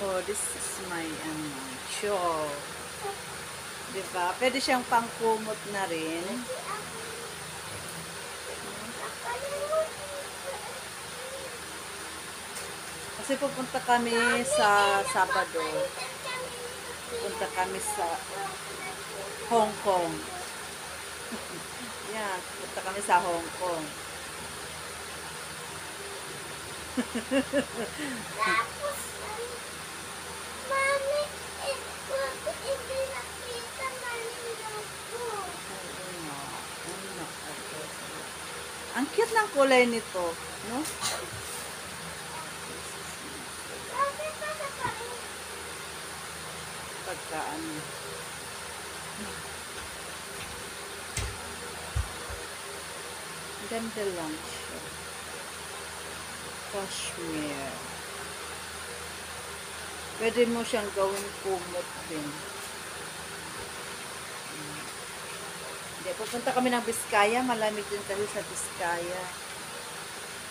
Oh, this is my show. Diba? Pwede siyang pangkumot na rin. Kasi pupunta kami sa Sabado. Pupunta kami sa Hong Kong. Yan, pupunta kami sa Hong Kong. Tapos, mami, bakit hindi nakita malindaw ko? Ang cute ng kulay nito, no? Bakit pa sa pain? Pagkaan. Ganda lang siya. Cashmere. Pwede mo siyang gawin kumot din. Hindi, pupunta kami ng Biskaya. Malamig din kasi sa Biskaya.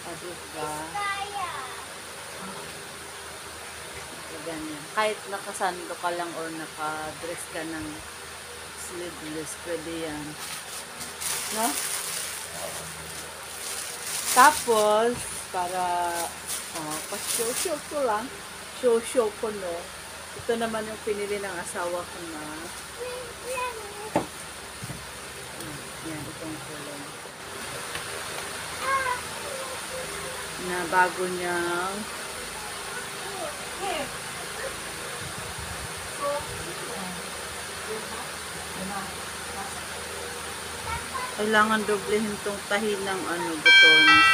Diba? Kaya. Ganyan. Kahit nakasando ka lang or naka-dress ka ng sleeveless, pwede yan. No? Tapos, para pa-show-show ko lang. Show-show ko, no? Ito naman yung pinili ng asawa ko na yan, itong kulay. Na bago niyang kailangan doblehin tong tahi ng butones.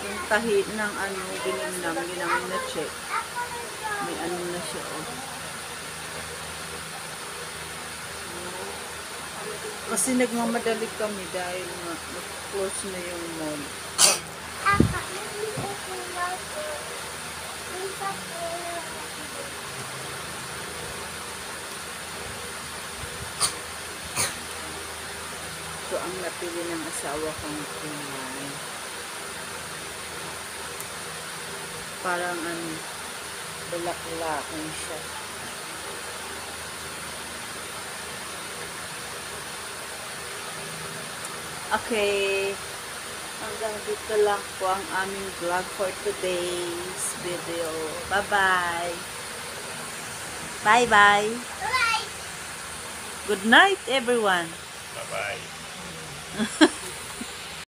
Yung tahi ng ginamit na check. May na siya, oh. Kasi nagmamadali kami dahil close na yung mall. Ito ang napili ng asawa kong kulay. Parang bulak-bulakan siya. Okay. Hanggang dito lang po ang aming vlog for today's video. Bye-bye. Bye-bye. Bye! Good night, everyone. Bye-bye.